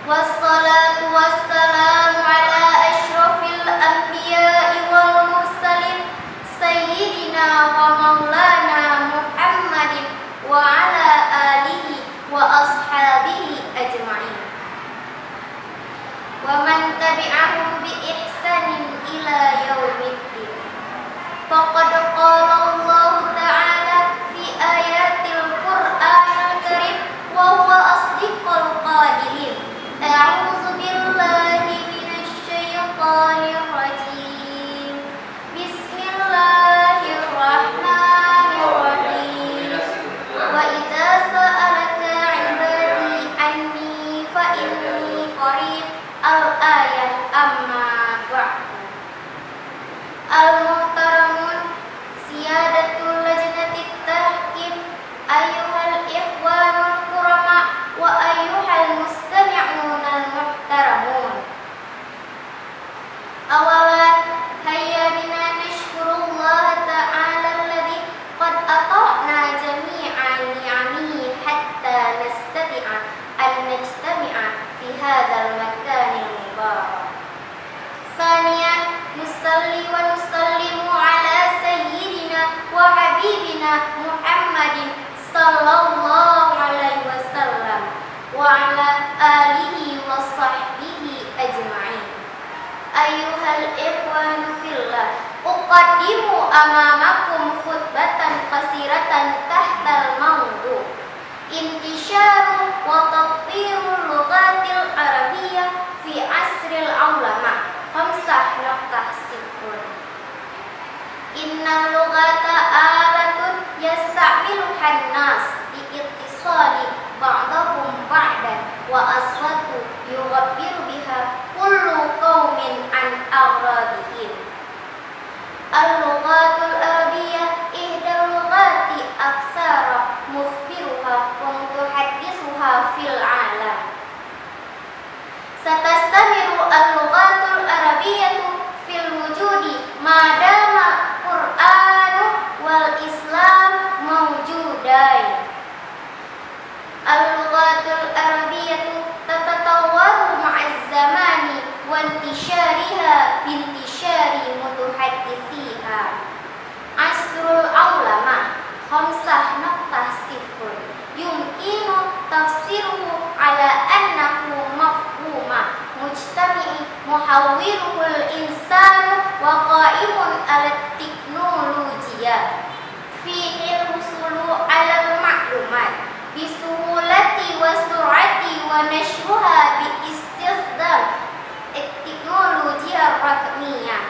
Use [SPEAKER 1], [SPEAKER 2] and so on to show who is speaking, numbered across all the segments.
[SPEAKER 1] Wassalatu wassalamu ala asyrafil anbiya'i wal mursalin Sayyidina wa maulana Muhammadin wa ala alihi wa ashabihi ajma'in wa man tabi'ahum bi ihsanin ila yaumiddin. Faqad qala Allah ta'ala fi ayatil Qur'anil Karim wa huwa asdiqul qailin. A'udzu billahi minasy syaithanir rajim. Bismillahirrahmanirrahim. Wa idza sa'alaka 'ibadi anni fa inni qarib. Al-ayat amma ba'du. Al-muhtaramun siyadatul lajnatit tahkim, ayyuhal ikhwanul kurama wa ayyuhal mustami'unal muhtaramun. Awalan hayya bina nashkurullah ta'ala alladhi qad ata'na jami'an ni'amihi hatta nastati'a an najtami'a fi hadzal makanil mubarak. Thaniyan nusalli wa nusallimu ala sayyidina wa habibina Muhammadin sallallahu alaihi wasallam wa ala alihi wa sahbihi ajma'in. Ayyuhal ikhwanu fillah, uqaddimu amamakum khutbatan qasiratan tahtal mawdu' intisyaru wa tatwirul lughatil arabiyyah fi asril ulama. Khamsah naqtah sifun. Innal lughata alatun yasta'miluhan nas li ittisali ba'dahum ba'dan wa aswatu yughabbiru biha kullu qaumin an agradihim. Al-lughatul arabiyyah ihdal lughati aksara mukhbiruha wa mutuhaddithuha fil alam. Satastamiru al-lughatul arabiyyatu fil wujudi madama Qur'anu wal Islam mawjudain. Al-lughatul arabiyyatu tatatawwaru ma'az zamani wa intishariha bintishari mutuhaddithiha. Asrul ulama. Khamsah naqtah sifun. Yumkinu tafsiruhu ala annahu mafhuma mujtami'i muhawwiruhul insanu wa qa'imun ala teknolojiyah fi'il husulu ala ma'lumat bisuhulati wa sur'ati wa nashruha bi istisdam teknolojiyah rakmiyah.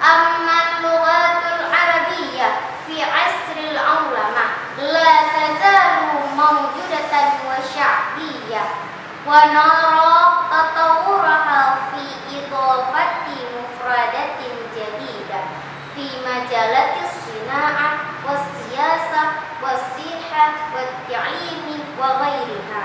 [SPEAKER 1] Amma lughatul arabiyyah fi asril ulama la tazalu mawjudatan wa sya'biyah wa nara tatawuraha fi idhafati mufradatin jadidah fi majalatis sina'ah was siyasah was sihah wat ta'limi wa ghairiha.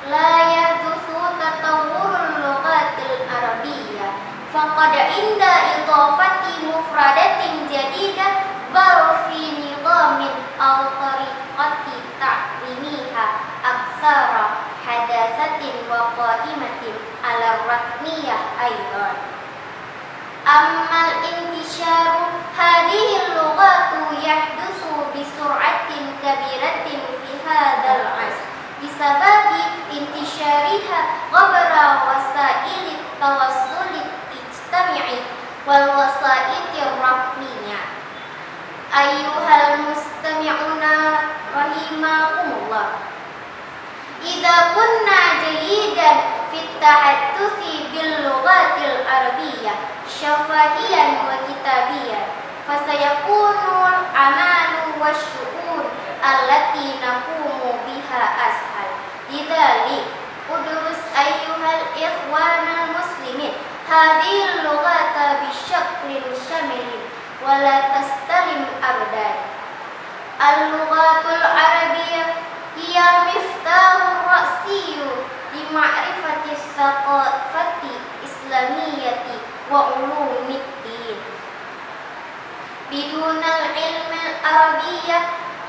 [SPEAKER 1] La yahdutsu tatawurul lughatil arabiyyah faqad inda idhafati mufradatin jadidah bal fi nizamin aw tariqati ta'limiha aktsara hadasatin wa qa'imatin ala rakmiyah aidan. Ammal intisyaru hadhihi lughatu yahdutsu bi sur'atin kabiratin fi hadzal 'asr bisababi intisyariha ghabara wasailit tawassulit ijtami'i wal wasaitir rakmiyah. Ayyuhal mustami'una rahimakumullah, idza kunna jayidan fit tahadduthi bil lughatil arabiyyah syafahiyan wa kitabiyan fasayakunul amalu wasyu'un allati naqumu biha ashal. Lidzalik udrus ayyuhal ikhwanal muslimin hadhil lughata bisyaklin syamilin wa la tastalim abadan. Al-lughatul arabiyyah hiya miftahur ra'siyyu li ma'rifati tsaqafati islamiyyati wa ulumiddin. Bidunal ilmil arabiyyah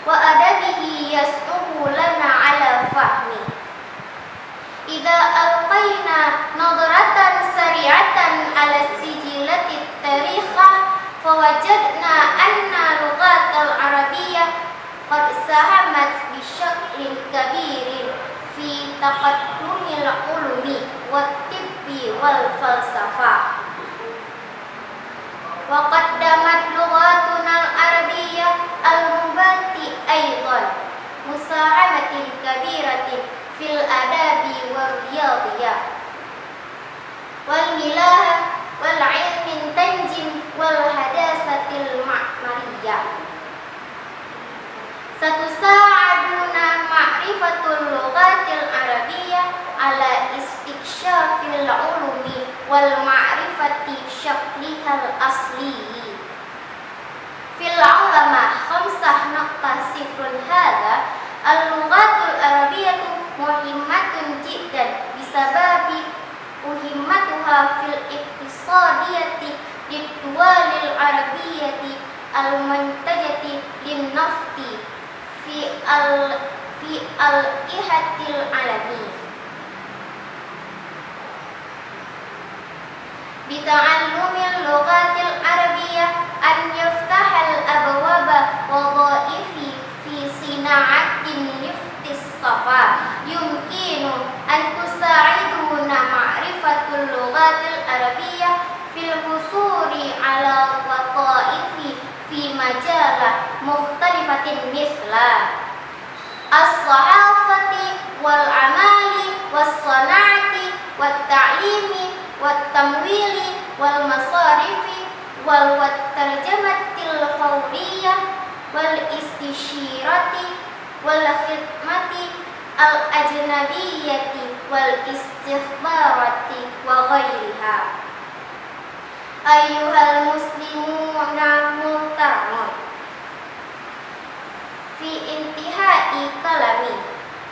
[SPEAKER 1] wa adabihi yas'ubu lana ala fahmi sahamat bisyaklim kabirin fi taqaddumil ulumi wat tibbi wal falsafah. Wa qaddamat lughatuna al-arabiyyah al-mubati aidan musahamatin kabiratin fil adabi wal riyadiyah wal milah wal ilmin tanjim wal hadasatil ma'mariyah. Satusa'aduna ma'rifatul lughatil arabiyyah ala istiksyafil ulumi wal ma'rifati syaklihal asli. Fil ulama khamsah naqta sifrun hadha al-lughatul arabiyyatu muhimmatun jiddan bisababi muhimmatuha fil iqtisadiyati lidduwalil arabiyyati al-muntajati lin-nafti fi al-ihatil alami. Bita'allumil lughatil arabiyyah an yaftahal abwaba wadha'ifi fi sina'atin niftis safa yumkinu an tusa'iduna ma'rifatul lughatil arabiyyah fil husuri ala wadha'ifi fi majalah mukhtalifatin misla as-sahafati wal amali was sana'ati wat ta'limi wat tamwili wal masarifi wal tarjamatil fawriyah wal istisyirati wal khidmati al ajnabiyyati wal istikhbarati wa ghairiha. Ayyuhal muslimuna muhtaramun, fi intihai kalami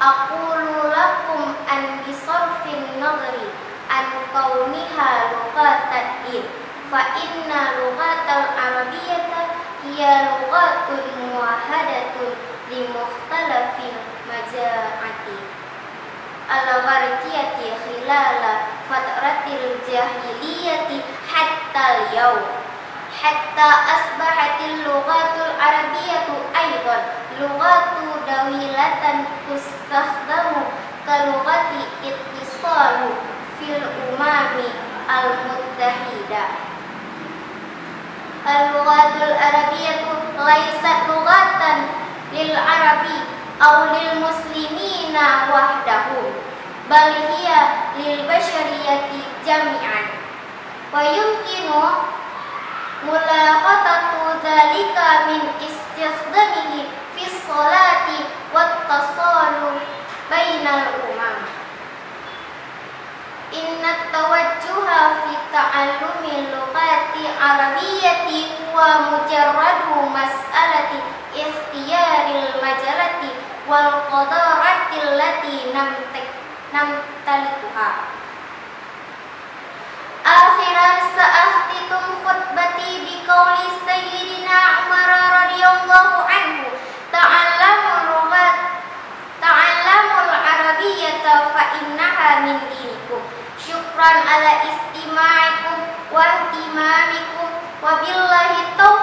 [SPEAKER 1] aqulu lakum an bisarfin nadri an kauniha lughatan din fa inna lughatal arabiyyata hiya lughatun muwahadatun li mukhtalafil majaati al-gharqiyati khilala fatratil jahiliyati hatta al-yawm hatta asbahatil lughatul arabiyyatu aidan lughatu dawilatan tustakhdamu ka lughati ittisalu fil umami al-muttahida. Al-lughatul arabiyyatu laysat lughatan lil arabi aw lil muslimina wahdahum bal hiya lil bashariyati jami'an wa yumkinu mulaqatatu dzalika min istikhdamihi fi sholati wat tasallu bainal umam. Inna tawajjuha fi ta'allumi lughati arabiyyati huwa mujarradu mas'alati ikhtiyaril majalati wal qadarati allati namtalikuha. Akhiran sa'ahtitum khutbati biqauli sayyidina Umar radhiyallahu anhu ta'allamul arabiyyata fa innaha min dinikum. Syukran ala istima'ikum wa ihtimamikum wa billahi taufiq.